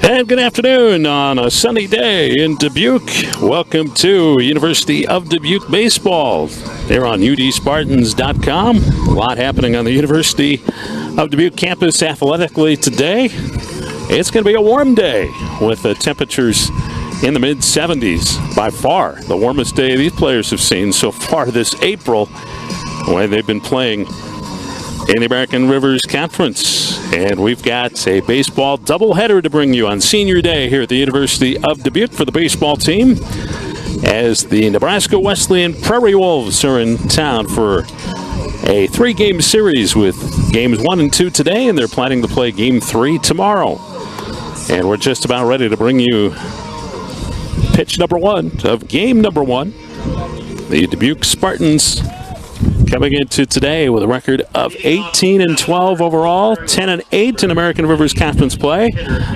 And good afternoon on a sunny day in Dubuque. Welcome to University of Dubuque Baseball. They're on udspartans.com. A lot happening on the University of Dubuque campus athletically today. It's going to be a warm day with the temperatures in the mid-70s. By far the warmest day these players have seen so far this April when they've been playing in the American Rivers Conference. And we've got a baseball doubleheader to bring you on Senior Day here at the University of Dubuque for the baseball team, as the Nebraska Wesleyan Prairie Wolves are in town for a 3-game series with games 1 and 2 today, and they're planning to play game 3 tomorrow. And we're just about ready to bring you pitch number 1 of game number 1. The Dubuque Spartans coming into today with a record of 18-12 overall, 10-8 in American Rivers Conference play.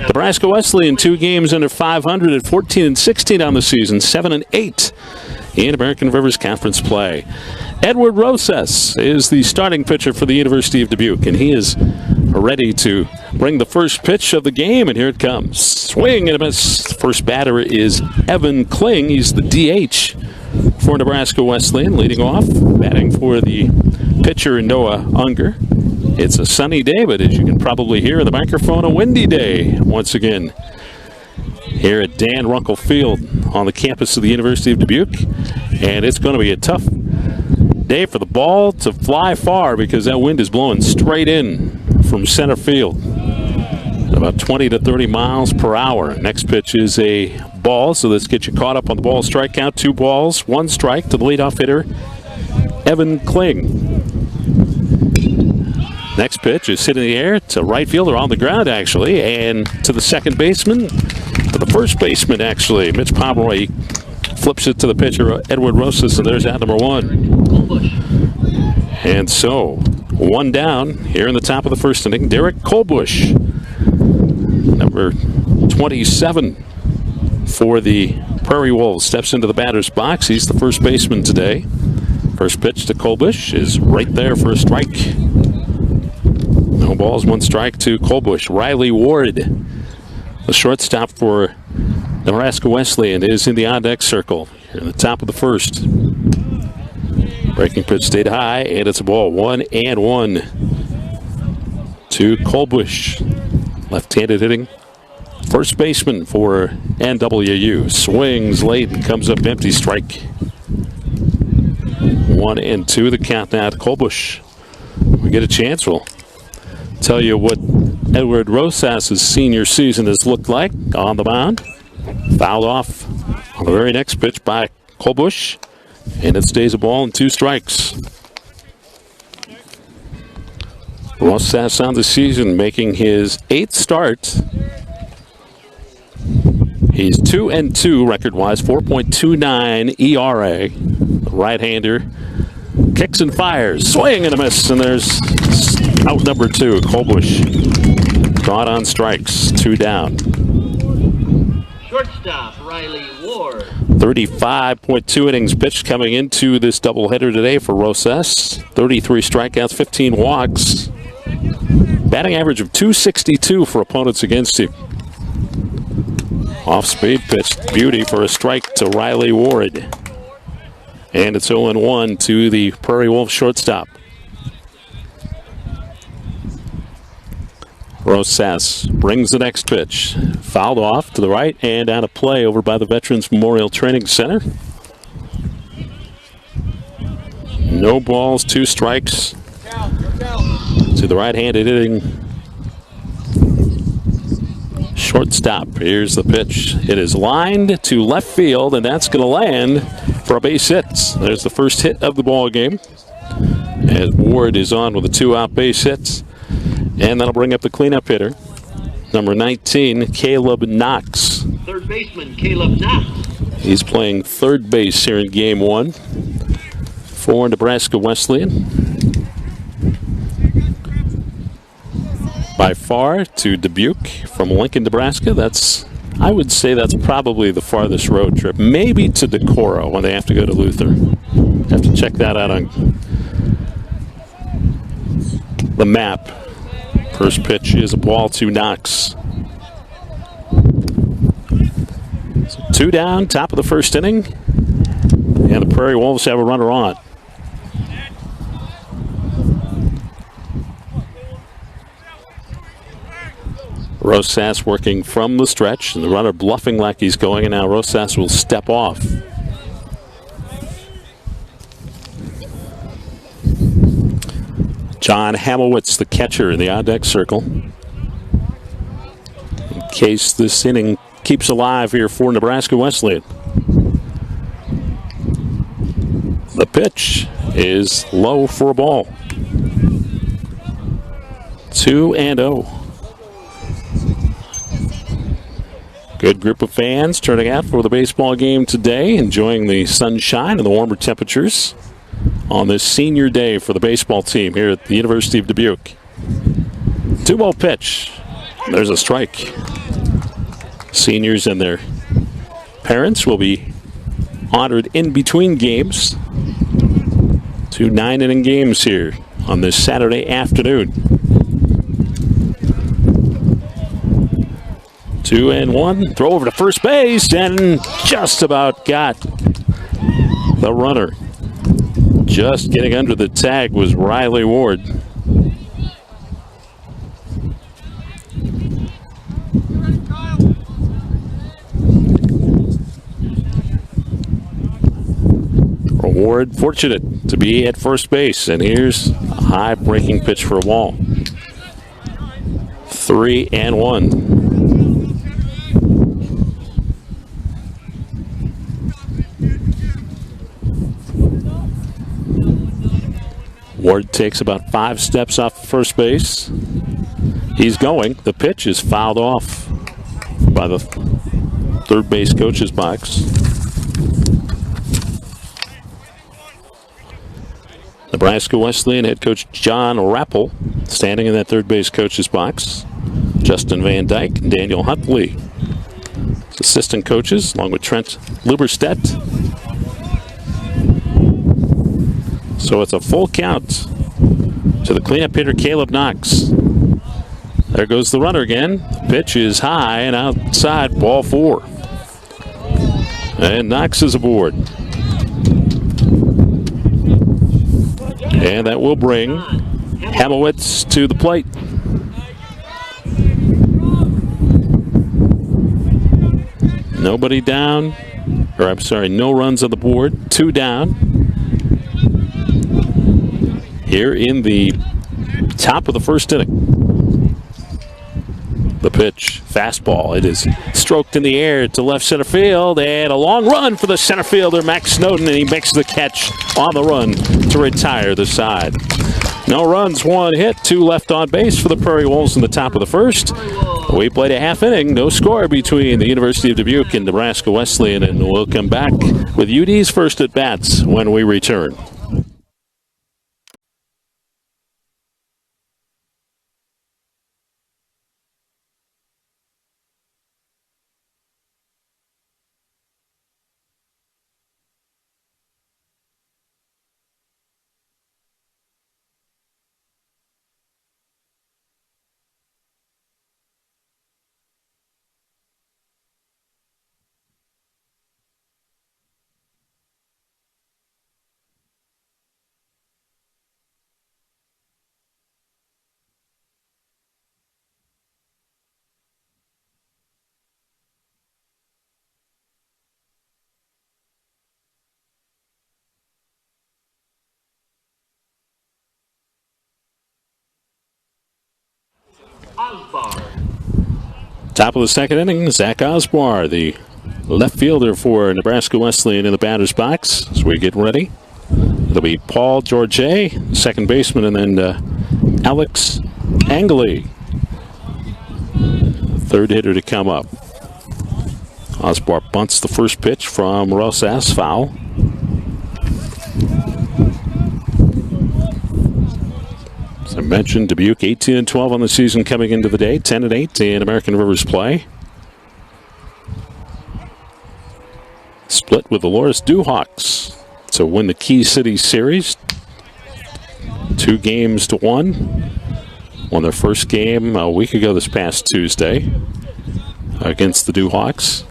Nebraska Wesleyan 2 games under 500 at 14-16 on the season, 7-8 in American Rivers Conference play. Edward Rosas is the starting pitcher for the University of Dubuque, and he is ready to bring the first pitch of the game, and here it comes. Swing and a miss. First batter is Evan Kling. He's the DH for Nebraska Wesleyan, leading off, batting for the pitcher Noah Unger. It's a sunny day, but as you can probably hear in the microphone, a windy day once again here at Dan Runkle Field on the campus of the University of Dubuque. And it's going to be a tough day for the ball to fly far because that wind is blowing straight in from center field, about 20 to 30 miles per hour. Next pitch is a ball, so let's get you caught up on the ball strike count. 2 balls, 1 strike to the leadoff hitter, Evan Kling. Next pitch is hit in the air to right field, or on the ground actually, and to the second baseman, to the first baseman actually. Mitch Pomeroy flips it to the pitcher, Edward Rosas, and there's out number 1. And so, 1 down here in the top of the first inning. Derek Colbush, number 27 for the Prairie Wolves, steps into the batter's box. He's the first baseman today. First pitch to Colbush is right there for a strike. No balls, 1 strike to Colbush. Riley Ward, the shortstop for Nebraska Wesleyan, is in the on-deck circle here in the top of the first. Breaking pitch stayed high, and it's a ball. 1-1 to Colbush. Left-handed hitting first baseman for NWU. Swings late and comes up empty. Strike. 1-2 the count now to Colbush. We get a chance, we'll tell you what Edward Rosas' senior season has looked like on the mound. Fouled off on the very next pitch by Colbush, and it stays a ball and 2 strikes. Rosas on the season, making his 8th start. He's 2-2 record-wise, 4.29 ERA. The right-hander kicks and fires, swing and a miss, and there's out number 2. Colbush caught on strikes, 2 down. Shortstop Riley Ward. 35.2 innings pitched coming into this doubleheader today for Rosas. 33 strikeouts, 15 walks. Batting average of .262 for opponents against him. Off-speed pitch, beauty for a strike to Riley Ward. And it's 0-1 to the Prairie Wolves shortstop. Rosas brings the next pitch. Fouled off to the right and out of play over by the Veterans Memorial Training Center. No balls, 2 strikes to the right-handed hitting shortstop. Here's the pitch. It is lined to left field, and that's going to land for a base hit. There's the first hit of the ball game, as Ward is on with a 2-out base hit. And that'll bring up the cleanup hitter, number 19, Caleb Knox. Third baseman, Caleb Knox. He's playing third base here in game 1 for Nebraska Wesleyan. By far to Dubuque from Lincoln, Nebraska. I would say that's probably the farthest road trip. Maybe to Decorah when they have to go to Luther. Have to check that out on the map. First pitch is a ball to Knox. 2 down, top of the first inning. And the Prairie Wolves have a runner on. Rosas working from the stretch, and the runner bluffing like he's going, and now Rosas will step off. John Hamowitz, the catcher in the on-deck circle. In case this inning keeps alive here for Nebraska Wesleyan. The pitch is low for a ball. 2-0. Good group of fans turning out for the baseball game today, enjoying the sunshine and the warmer temperatures on this senior day for the baseball team here at the University of Dubuque. 2-0 pitch. There's a strike. Seniors and their parents will be honored in between games. 2 9-inning games here on this Saturday afternoon. 2-1. Throw over to first base and just about got the runner. Just getting under the tag was Riley Ward. Ward fortunate to be at first base, and here's a high breaking pitch for a ball. 3-1. Ward takes about 5 steps off first base. He's going. The pitch is fouled off by the third base coach's box. Nebraska Wesleyan head coach John Rappel standing in that third base coach's box. Justin Van Dyke and Daniel Huntley, assistant coaches, along with Trent Luberstedt. So it's a full count to the cleanup hitter Caleb Knox. There goes the runner again. Pitch is high and outside, ball 4. And Knox is aboard. And that will bring Hamowitz to the plate. Nobody down, or I'm sorry, no runs on the board. 2 down. Here in the top of the first inning. The pitch, fastball. It is stroked in the air to left center field, and a long run for the center fielder, Max Snowden, and he makes the catch on the run to retire the side. No runs, 1 hit, 2 left on base for the Prairie Wolves in the top of the first. We played a half inning, no score between the University of Dubuque and Nebraska Wesleyan, and we'll come back with UD's first at bats when we return. Top of the second inning, Zach Osbar, the left fielder for Nebraska Wesleyan in the batter's box. As we get ready, it'll be Paul Georget, second baseman, and then Alex Angley, third hitter to come up. Osbar bunts the first pitch from Rosas, foul. As I mentioned, Dubuque 18-12 on the season coming into the day, 10-8 in American Rivers play. Split with the Loris Dewhawks to win the Key City Series. 2-1. Won their first game a week ago this past Tuesday against the Dewhawks.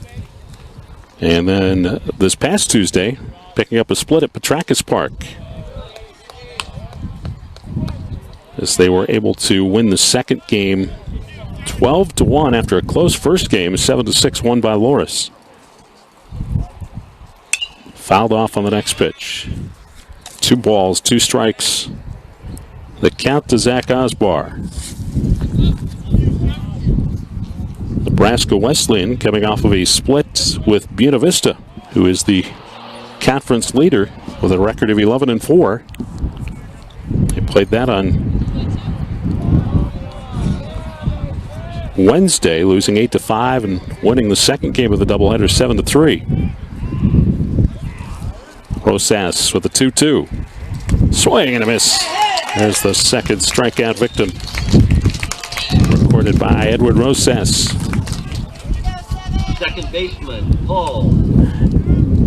And then this past Tuesday, picking up a split at Petrakis Park, as they were able to win the second game 12-1 after a close first game, 7-6 won by Loris. Fouled off on the next pitch. 2 balls, 2 strikes. The count to Zach Osbar. Nebraska Wesleyan coming off of a split with Buena Vista, who is the conference leader with a record of 11-4. They played that on Wednesday, losing 8-5 and winning the second game of the doubleheader 7-3. Rosas with a 2-2. Swing and a miss. There's the second strikeout victim, recorded by Edward Rosas. Second baseman, Paul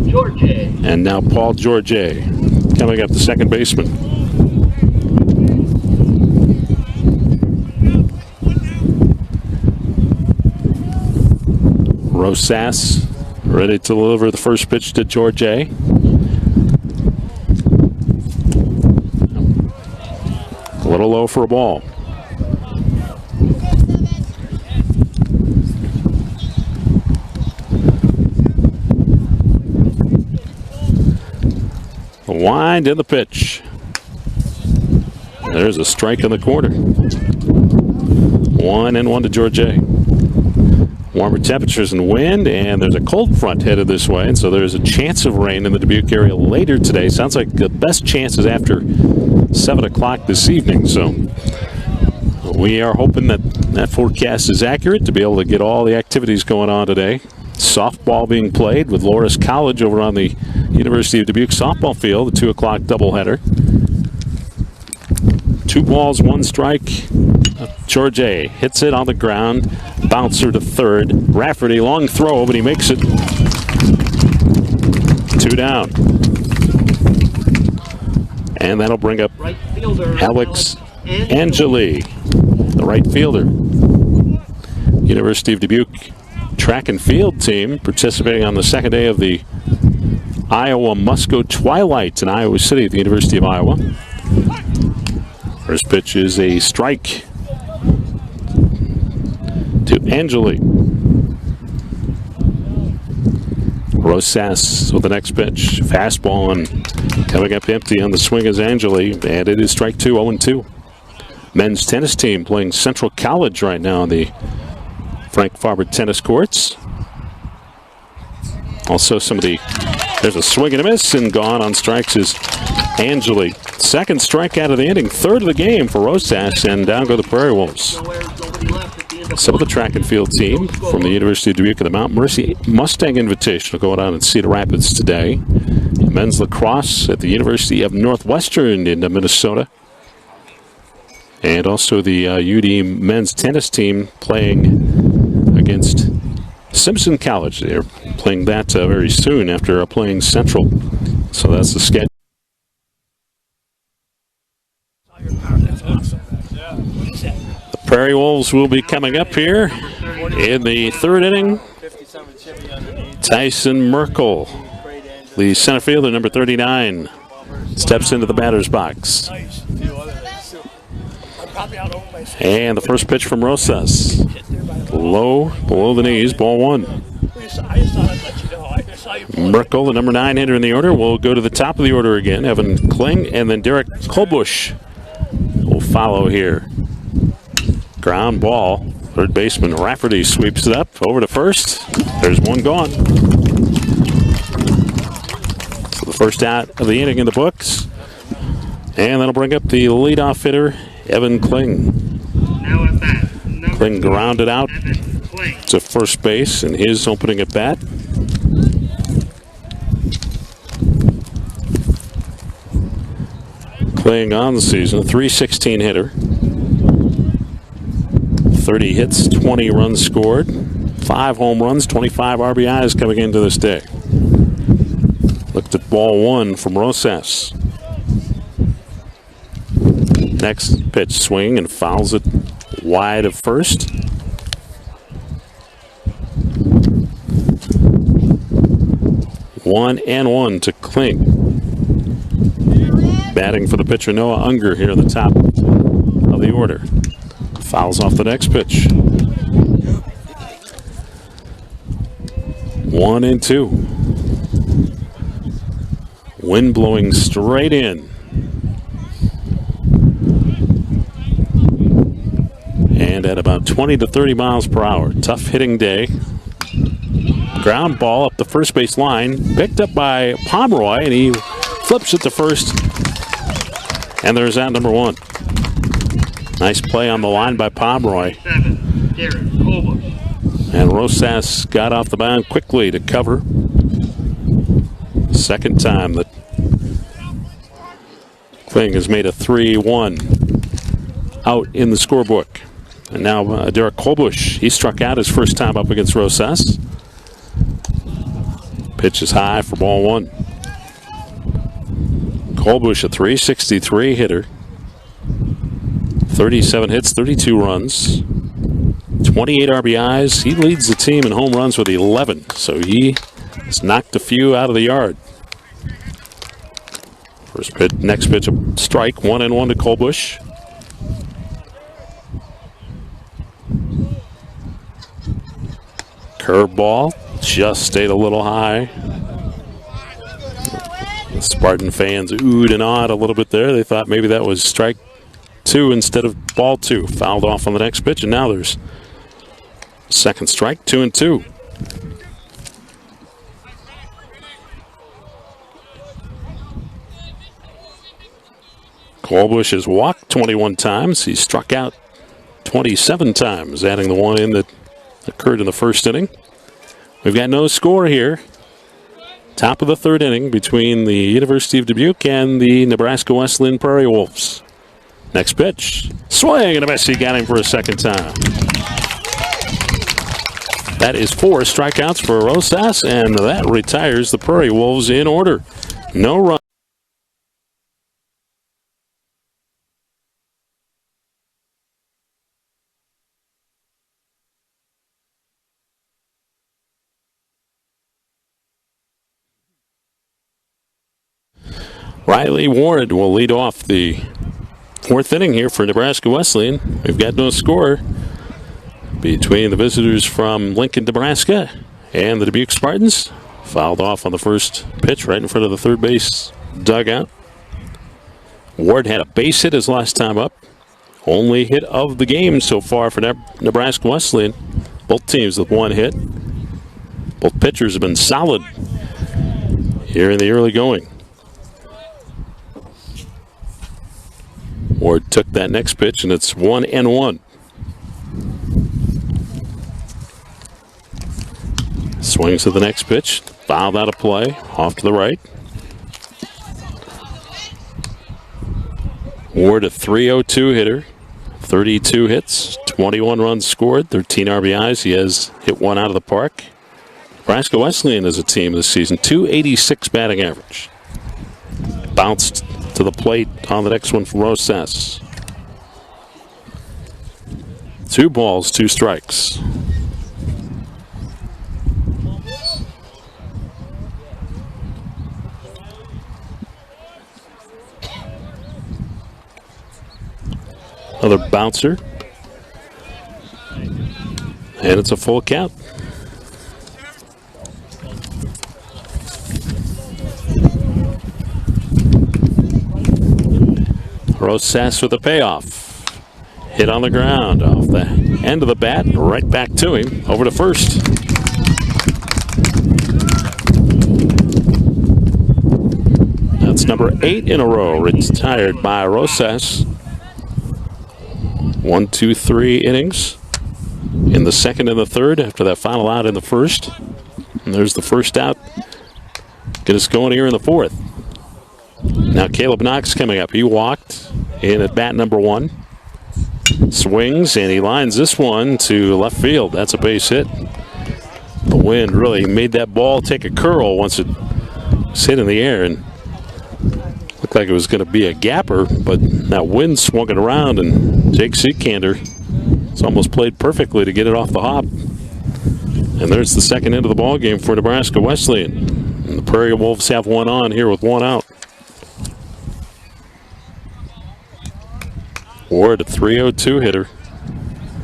George. And now Paul George coming up, the second baseman. Rosas ready to deliver the first pitch to George. A little low for a ball. The wind in the pitch. There's a strike in the corner. 1-1 to George A. Warmer temperatures and wind, and there's a cold front headed this way, and so there's a chance of rain in the Dubuque area later today. Sounds like the best chance is after 7 o'clock this evening, so we are hoping that that forecast is accurate to be able to get all the activities going on today. Softball being played with Loras College over on the University of Dubuque softball field, the 2 o'clock doubleheader. 2 balls, 1 strike. George A. hits it on the ground. Bouncer to third. Rafferty, long throw, but he makes it. 2 down. And that'll bring up Right fielder, Alex Angeli, the right fielder. University of Dubuque track and field team participating on the second day of the Iowa Musco Twilight in Iowa City at the University of Iowa. First pitch is a strike to Angeli. Rosas with the next pitch. Fastball and coming up empty on the swing is Angeli, and it is strike 2, 0-2. Men's tennis team playing Central College right now on the Frank Farber tennis courts. Also there's a swing and a miss, and gone on strikes is Angeli. Second strikeout of the inning, third of the game for Rosas, and down go the Prairie Wolves. Some of the track and field team from the University of Dubuque and the Mount Mercy Mustang Invitational going on in Cedar Rapids today. Men's lacrosse at the University of Northwestern in Minnesota. And also the UD men's tennis team playing against Simpson College. They're playing that very soon after playing Central. So that's the schedule. The Prairie Wolves will be coming up here in the third inning. Tyson Merkel, the center fielder, number 39, steps into the batter's box. And the first pitch from Rosas. Low, below the knees, ball 1. Merkel, the number 9 hitter in the order, will go to the top of the order again. Evan Kling, and then Derek Kolbush will follow here. Ground ball. Third baseman Rafferty sweeps it up over to first. There's one gone. So the first out of the inning in the books. And that'll bring up the leadoff hitter, Evan Kling. Now at bat, Kling grounded out to first base in his opening at bat. Kling on the season, a .316 hitter. 30 hits, 20 runs scored, 5 home runs, 25 RBIs coming into this day. Looked at ball 1 from Rosas. Next pitch, swing, and fouls it wide of first. 1-1 to Kling. Batting for the pitcher, Noah Unger, here at the top of the order. Fouls off the next pitch. 1-2. Wind blowing straight in. And at about 20 to 30 miles per hour. Tough hitting day. Ground ball up the first base line. Picked up by Pomeroy, and he flips it to first. And there's out number 1. Nice play on the line by Pomeroy. And Rosas got off the mound quickly to cover. Second time that Kling has made a 3-1 out in the scorebook. And now Derek Kolbush, he struck out his first time up against Rosas. Pitch is high for ball 1. Kolbush, a .363 hitter. 37 hits, 32 runs, 28 RBIs. He leads the team in home runs with 11, so he has knocked a few out of the yard. First pitch, next pitch, a strike, 1-1 to Kolbush. Curveball just stayed a little high. The Spartan fans oohed and awed a little bit there. They thought maybe that was strike 2 instead of ball 2. Fouled off on the next pitch, and now there's second strike, 2-2. Kolbush has walked 21 times. He's struck out 27 times, adding the one in that occurred in the first inning. We've got no score here. Top of the third inning between the University of Dubuque and the Nebraska Wesleyan Prairie Wolves. Next pitch. Swing and a miss. He got him for a second time. That is 4 strikeouts for Rosas, and that retires the Prairie Wolves in order. No run. Riley Ward will lead off the 4th inning here for Nebraska Wesleyan. We've got no score between the visitors from Lincoln, Nebraska and the Dubuque Spartans. Fouled off on the first pitch right in front of the third base dugout. Ward had a base hit his last time up. Only hit of the game so far for Nebraska Wesleyan. Both teams with 1 hit. Both pitchers have been solid here in the early going. Ward took that next pitch, and it's 1-1. Swings to the next pitch. Fouled out of play. Off to the right. Ward, a .302 hitter. 32 hits. 21 runs scored. 13 RBIs. He has hit 1 out of the park. Nebraska Wesleyan is a team this season. .286 batting average. Bounced to the plate on the next one from Rosas. 2 balls, 2 strikes. Another bouncer. And it's a full count. Rosas with a payoff. Hit on the ground off the end of the bat, right back to him, over to first. That's number 8 in a row, retired by Rosas. 1, 2, 3 innings in the second and the third after that final out in the first. And there's the first out. Get us going here in the 4th. Now Caleb Knox coming up. He walked in at bat number 1. Swings, and he lines this one to left field. That's a base hit. The wind really made that ball take a curl once it was hit in the air, and looked like it was going to be a gapper, but that wind swung it around, and Jake Seekander has almost played perfectly to get it off the hop. And there's the second end of the ball game for Nebraska Wesleyan. And the Prairie Wolves have one on here with one out. Ward, a .302 hitter.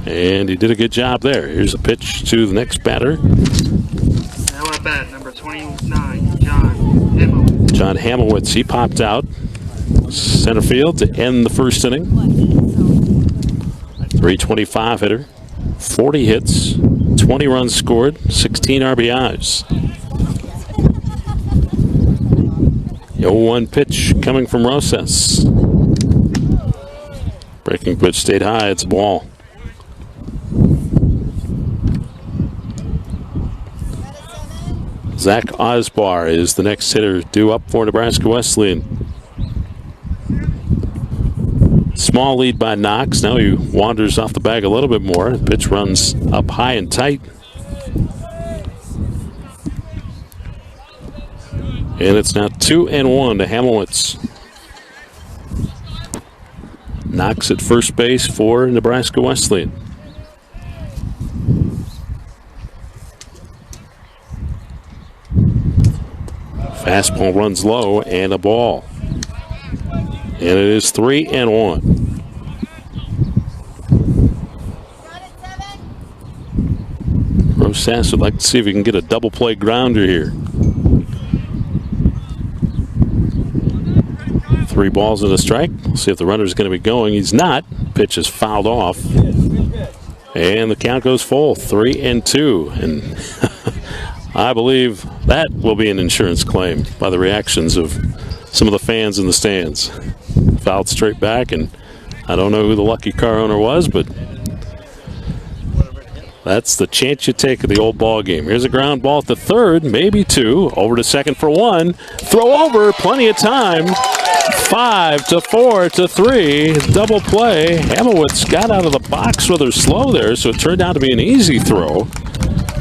And he did a good job there. Here's a pitch to the next batter. Now at bat, number 29, John Hamilton. John Hamilwitz, he popped out. Center field to end the first inning. .325 hitter. 40 hits. 20 runs scored. 16 RBIs. The 0-1 pitch coming from Rosas. Breaking pitch stayed high. It's a ball. Zach Osbar is the next hitter due up for Nebraska Wesleyan. Small lead by Knox. Now he wanders off the bag a little bit more. The pitch runs up high and tight. And it's now 2-1 to Hamilwitz. Knox at first base for Nebraska Wesleyan. Fastball runs low and a ball. And it is 3-1. Rosas would like to see if he can get a double play grounder here. 3 balls and a strike. We'll see if the runner's going to be going. He's not. Pitch is fouled off. And the count goes full. 3-2. And I believe that will be an insurance claim by the reactions of some of the fans in the stands. Fouled straight back, and I don't know who the lucky car owner was, but that's the chance you take of the old ball game. Here's a ground ball at the third, maybe 2. Over to second for 1. Throw over, plenty of time. 5-4 to 3. Double play. Hamilwitz got out of the box rather slow there, so it turned out to be an easy throw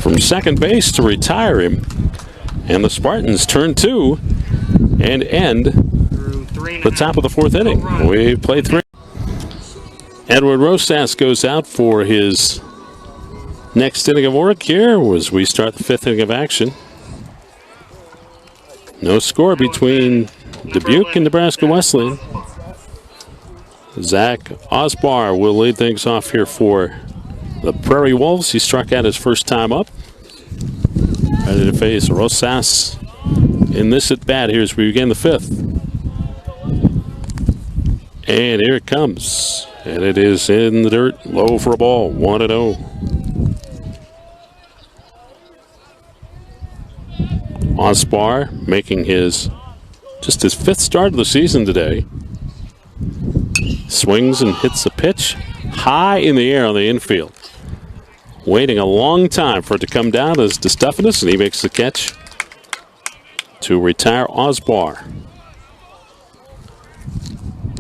from second base to retire him. And the Spartans turn 2 and end the top of the 4th inning. We played 3. Edward Rosas goes out for his next inning of work here as we start the 5th inning of action. No score between Dubuque and Nebraska Wesleyan. Zach Osbar will lead things off here for the Prairie Wolves. He struck out his first time up. Ready to face Rosas in this at bat here as we begin the 5th. And here it comes. And it is in the dirt, low for a ball, 1-0. Osbar making just his 5th start of the season today. Swings and hits the pitch high in the air on the infield. Waiting a long time for it to come down as DeStephanis, and he makes the catch to retire Osbar.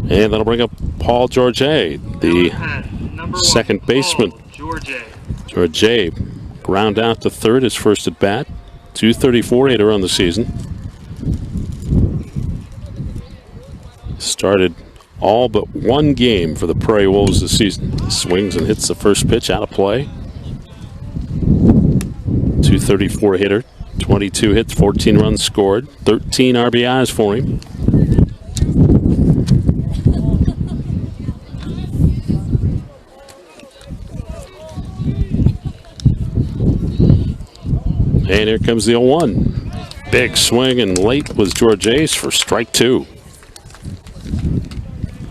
And that'll bring up Paul Georget, the second baseman. Georget ground out to third, his first at bat. .234 hitter on the season. Started all but one game for the Prairie Wolves this season. He swings and hits the first pitch out of play. .234 hitter, 22 hits, 14 runs scored, 13 RBIs for him. And here comes the 0-1. Big swing and late was Georges for strike 2.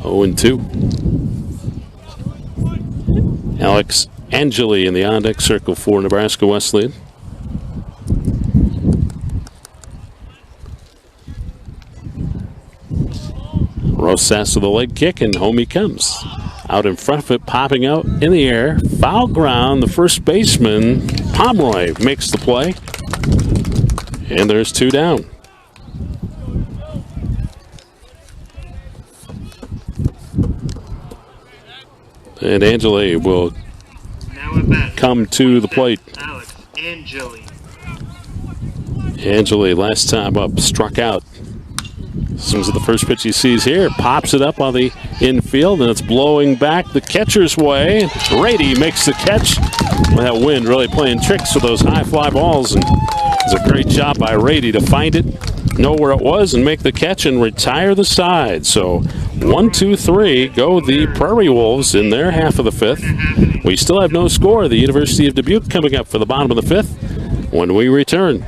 0-2. Alex Angeli in the on-deck circle for Nebraska Wesleyan. Rosas with a leg kick, and home he comes. Out in front of it, popping out in the air. Foul ground, the first baseman, Pomeroy, makes the play. And there's 2 down. And Angeli will come to the plate. Alex Angeli. Angeli, last time up, struck out. Swings at the first pitch he sees here, pops it up on the infield, and it's blowing back the catcher's way. Brady makes the catch. Well, that wind really playing tricks with those high fly balls, and It's a great job by Rady to find it, know where it was, and make the catch and retire the side. So 1, 2, 3 go the Prairie Wolves in their half of the fifth. We still have no score. The University of Dubuque coming up for the bottom of the fifth when we return.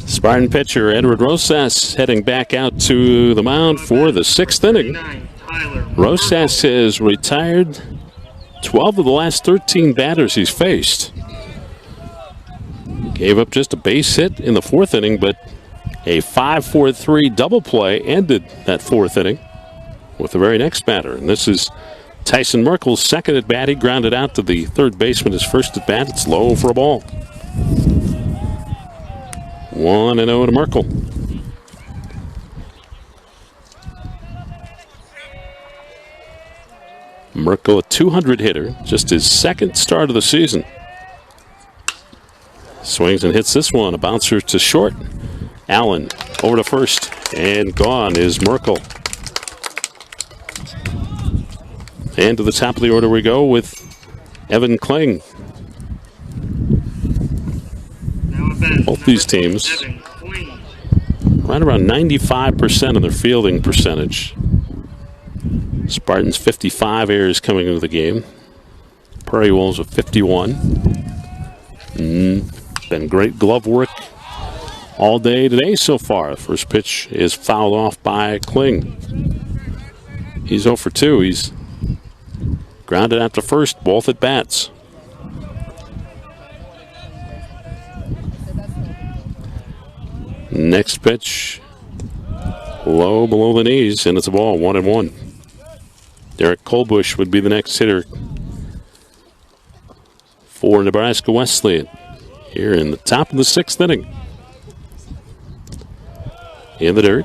Spartan pitcher Edward Rosas heading back out to the mound for the sixth inning. Rosas has retired 12 of the last 13 batters he's faced. Gave up just a base hit in the fourth inning, but a 5-4-3 double play ended that fourth inning with the very next batter. And this is Tyson Merkel's second at bat. He grounded out to the third baseman his first at bat. It's low for a ball. 1-0 to Merkel. Merkel, a 200 hitter, just his second start of the season. Swings and hits this one. A bouncer to short. Allen over to first, and gone is Merkel. And to the top of the order we go with Evan Kling. Both these teams right around 95% of their fielding percentage. Spartans 55 errors coming into the game. Prairie Wolves with 51. Been great glove work all day today so far. The first pitch is fouled off by Kling. He's 0 for 2. He's grounded out to first, both at bats. Next pitch, low below the knees, and it's a ball, 1-1. Derek Colbush would be the next hitter for Nebraska Wesleyan here in the top of the sixth inning. In the dirt.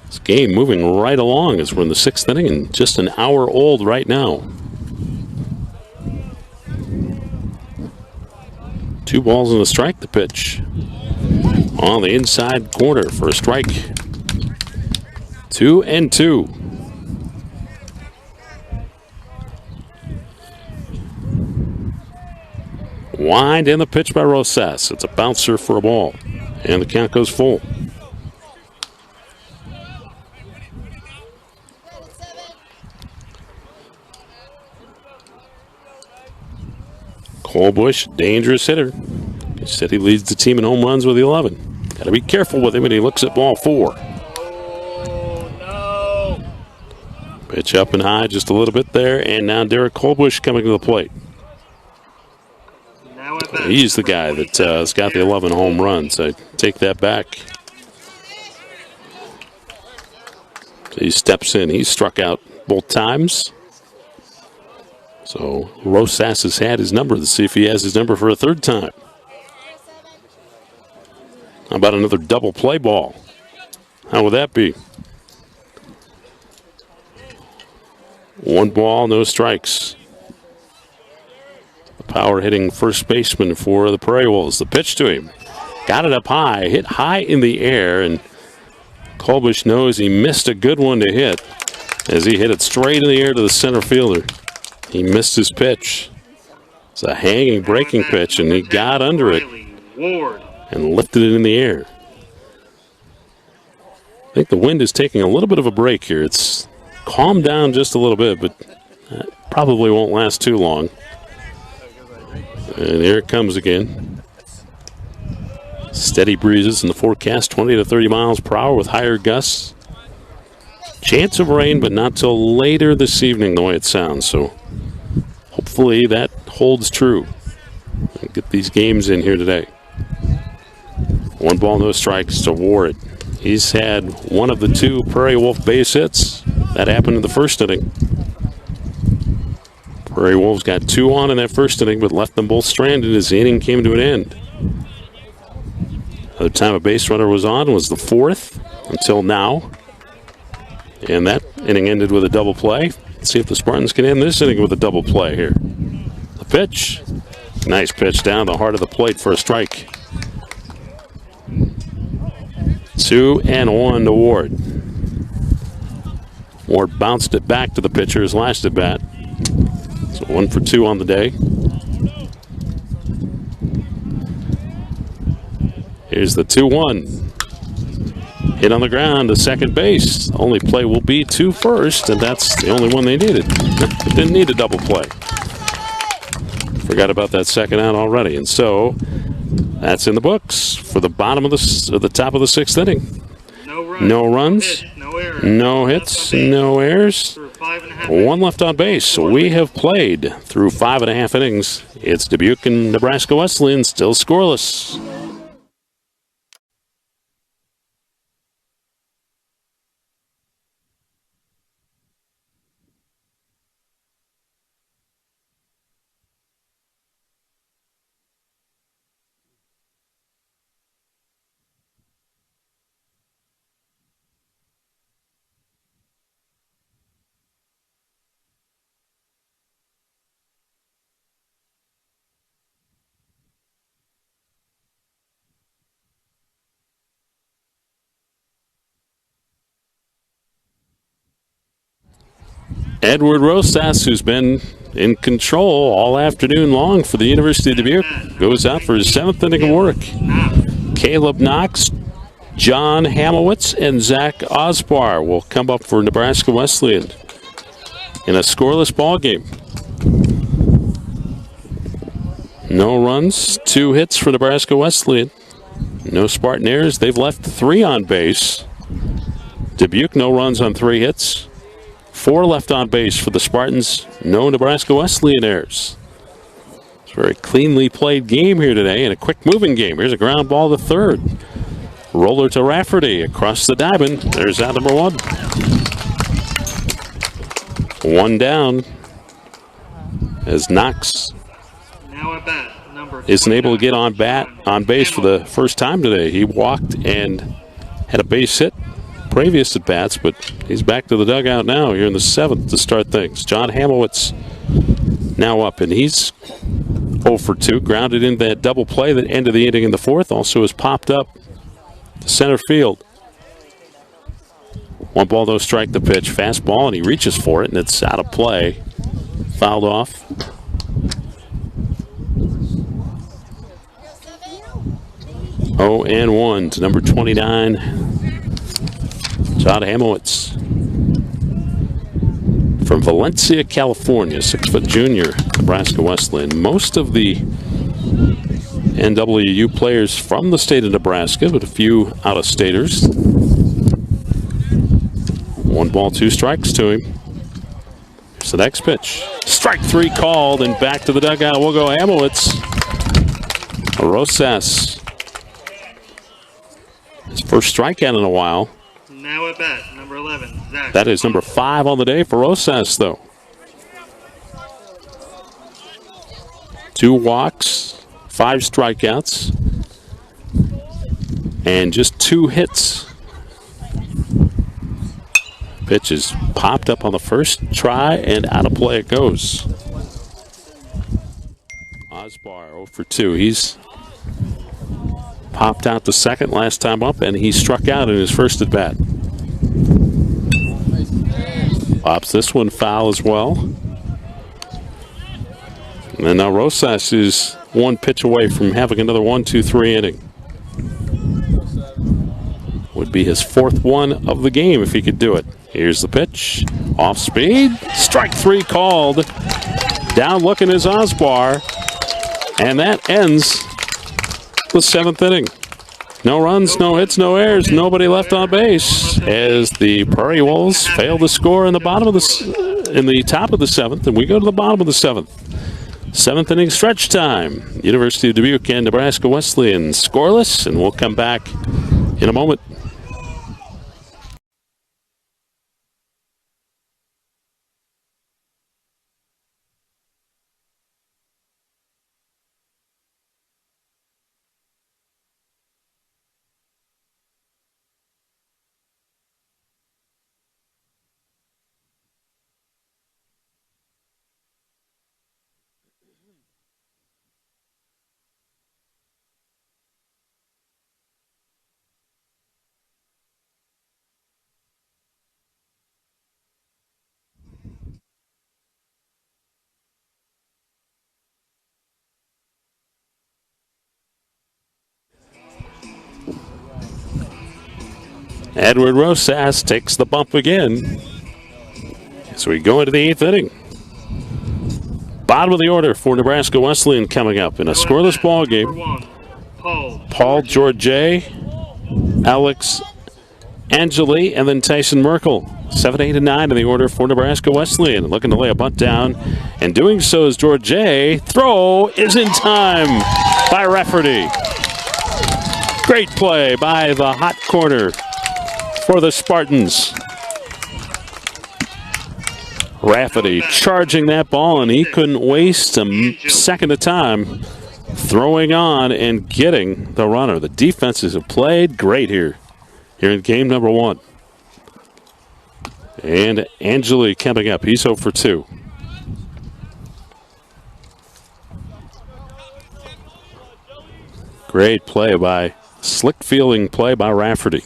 This game moving right along as we're in the sixth inning and just an hour old right now. 2 balls and a strike, the pitch. On the inside corner for a strike. 2-2. Wind in the pitch by Rosas. It's a bouncer for a ball. And the count goes full. Colbush, dangerous hitter. He said he leads the team in home runs with 11. Got to be careful with him when he looks at ball 4. Oh, no. Pitch up and high just a little bit there, and now Derek Colbush coming to the plate. He's the guy that's got the 11 home runs. I take that back. He steps in. He's struck out both times. So Rosas has had his number. Let's see if he has his number for a third time. How about another double play ball? How would that be? 1 ball, no strikes. The power hitting first baseman for the Prairie Wolves. The pitch to him. Got it up high, hit high in the air, and Colbush knows he missed a good one to hit as he hit it straight in the air to the center fielder. He missed his pitch. It's a hanging breaking pitch, and he got under it and lifted it in the air. I think the wind is taking a little bit of a break here. It's calmed down just a little bit, but probably won't last too long. And here it comes again. Steady breezes in the forecast, 20 to 30 miles per hour with higher gusts. Chance of rain, but not till later this evening, the way it sounds. So hopefully that holds true. Get these games in here today. 1 ball, no strikes to Ward. He's had one of the 2 Prairie Wolf base hits. That happened in the first inning. Prairie Wolves got 2 on in that first inning, but left them both stranded as the inning came to an end. The time a base runner was on was the 4th until now. And that inning ended with a double play. Let's see if the Spartans can end this inning with a double play here. The pitch. Nice pitch down the heart of the plate for a strike. 2-1 to Ward. Ward bounced it back to the pitcher's last at bat. So 1 for 2 on the day. Here's the 2-1. Hit on the ground to second base. Only play will be to first, and that's the only one they needed. Didn't need a double play. Forgot about that second out already, and so that's in the books for the bottom of the top of the 6th inning. No runs, no hits, no errors. 1 left on base. We have played through 5.5 innings. It's Dubuque and Nebraska Wesleyan still scoreless. Edward Rosas, who's been in control all afternoon long for the University of Dubuque, goes out for his 7th inning of work. Caleb Knox, John Hamowitz, and Zach Osbar will come up for Nebraska Wesleyan in a scoreless ball game. No runs, 2 hits for Nebraska Wesleyan. No Spartan errors. They've left 3 on base. Dubuque, no runs on 3 hits. 4 left on base for the Spartans. No Nebraska Wesleyan errors. It's a very cleanly played game here today and a quick moving game. Here's a ground ball to third. Roller to Rafferty across the diamond. There's out number 1. 1 down as Knox isn't able to get on base for the first time today. He walked and had a base hit previous at bats, but he's back to the dugout now here in the 7th to start things. John Hamowitz now up, and he's 0 for 2. Grounded into that double play that ended the inning in the 4th. Also has popped up to center field. 1 ball, no strike the pitch. Fastball, and he reaches for it, and it's out of play. Fouled off. Oh, and 1 to number 29. John Hamowitz from Valencia, California, 6-foot junior, Nebraska Wesleyan. Most of the NWU players from the state of Nebraska, but a few out-of-staters. 1 ball, 2 strikes to him. Here's the next pitch. Strike 3 called, and back to the dugout will go Hamowitz. Rosas. His first strikeout in a while. Now at bat, number 11, Zach. That is number 5 on the day for Rosas, though. 2 walks, 5 strikeouts, and just 2 hits. Pitch is popped up on the first try, and out of play it goes. Osbar 0 for 2. He's popped out the second last time up, and he struck out in his first at bat. Pops this one foul as well. And now Rosas is 1 pitch away from having another 1-2-3 inning. Would be his 4th one of the game if he could do it. Here's the pitch. Off speed. Strike 3 called. Down looking is Osbar. And that ends the 7th inning. No runs, no hits, no errors, nobody left on base as the Prairie Wolves fail to score in the top of the 7th, and we go to the bottom of the 7th. 7th inning stretch time. University of Dubuque and Nebraska Wesleyan scoreless, and we'll come back in a moment. Edward Rosas takes the bump again. So we go into the 8th inning. Bottom of the order for Nebraska Wesleyan coming up in a scoreless ball game. Paul George, Alex Angeli, and then Tyson Merkel. 7, 8, and 9 in the order for Nebraska Wesleyan. Looking to lay a bunt down, and doing so is George. Throw is in time by Rafferty. Great play by the hot corner for the Spartans. Rafferty charging that ball, and he couldn't waste a second of time throwing on and getting the runner. The defenses have played great here in game number 1. And Angeli coming up. He's 0 for 2. Great play by slick fielding play by Rafferty.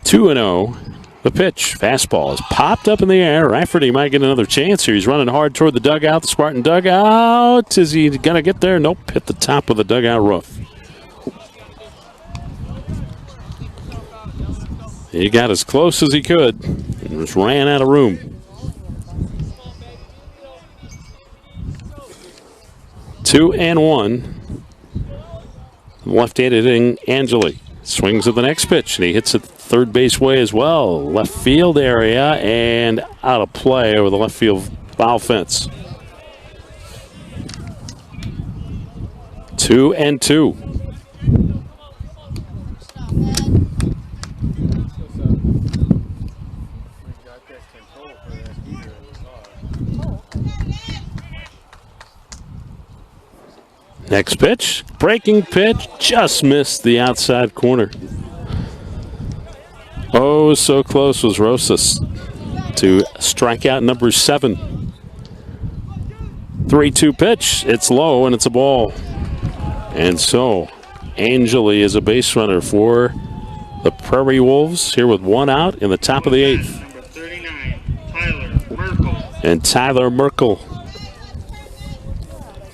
Two and 0. The pitch, fastball is popped up in the air. Rafferty might get another chance here. He's running hard toward the dugout, the Spartan dugout. Is he going to get there? Nope, hit the top of the dugout roof. He got as close as he could and just ran out of room. 2 and 1. Left-handed hitting Angeli. Swings at the next pitch, and he hits it third base way as well. Left field area and out of play over the left field foul fence. 2 and 2. Next pitch, breaking pitch, just missed the outside corner. Oh, so close was Rosas to strikeout number 7. 3-2 pitch, it's low and it's a ball. And so Angeli is a base runner for the Prairie Wolves here with 1 out in the top of the 8th. Number 39, Tyler Merkel. And Tyler Merkel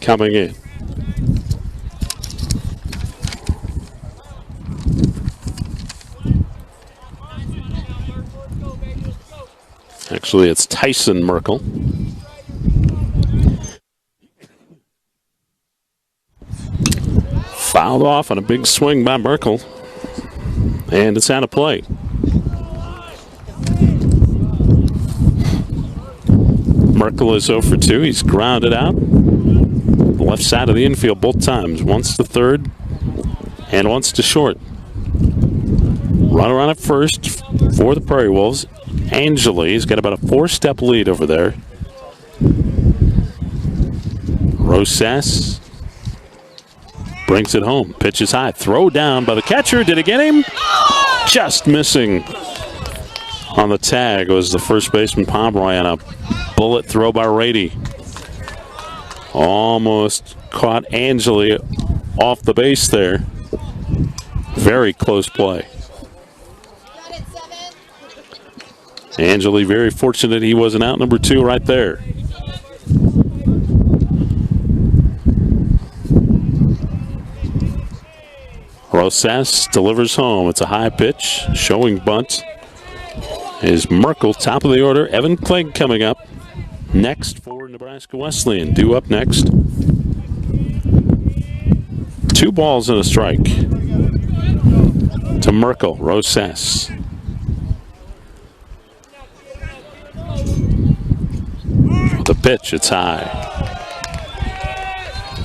coming in. Actually, it's Tyson Merkel. Fouled off on a big swing by Merkel. And it's out of play. Merkel is 0 for 2. He's grounded out. The left side of the infield both times. Once to third and once to short. Runner on at first for the Prairie Wolves. Angeli's got about a 4-step lead over there. Rosas brings it home. Pitch is high. Throw down by the catcher. Did it get him? Just missing. On the tag was the first baseman Pomeroy on a bullet throw by Rady. Almost caught Angeli off the base there. Very close play. Angeli very fortunate he wasn't out. Number 2 right there. Rosas delivers home. It's a high pitch. Showing bunt is Merkel, top of the order. Evan Clegg coming up next for Nebraska Wesleyan. Due up next. 2 balls and a strike to Merkel. Rosas. The pitch, it's high.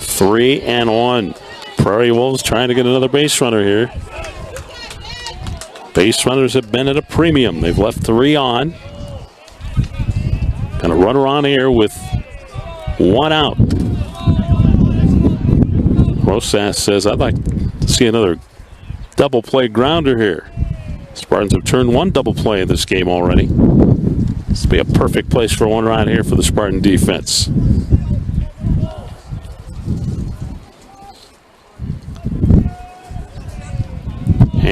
3 and 1. Prairie Wolves trying to get another base runner here. Base runners have been at a premium. They've left 3 on. Got a runner on here with 1 out. Rosas says, I'd like to see another double play grounder here. Spartans have turned 1 double play in this game already. This will be a perfect place for 1 right here for the Spartan defense.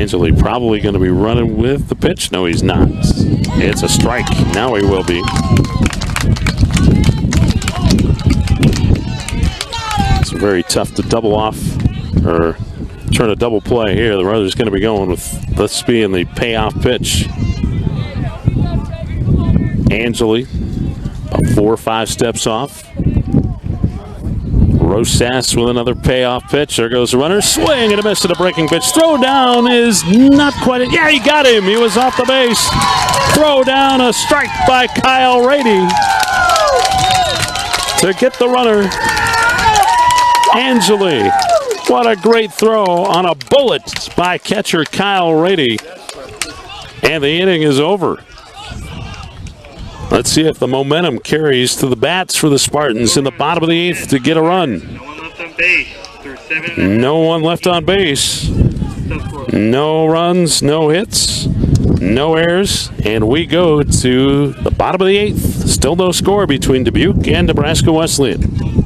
Angeli probably going to be running with the pitch. No, he's not. It's a strike. Now he will be. It's very tough to double off or turn a double play here. The runner's going to be going with this being the payoff pitch. Angeli, about 4 or 5 steps off. Rosas with another payoff pitch. There goes the runner. Swing and a miss at a breaking pitch. Throw down is not quite. Yeah, he got him. He was off the base. Throw down, a strike by Kyle Rady to get the runner. Angeli. What a great throw on a bullet by catcher Kyle Rady. And the inning is over. Let's see if the momentum carries to the bats for the Spartans in the bottom of the 8th to get a run. No one left on base through 7. No one left on base. No runs, no hits, no errors. And we go to the bottom of the 8th. Still no score between Dubuque and Nebraska Wesleyan.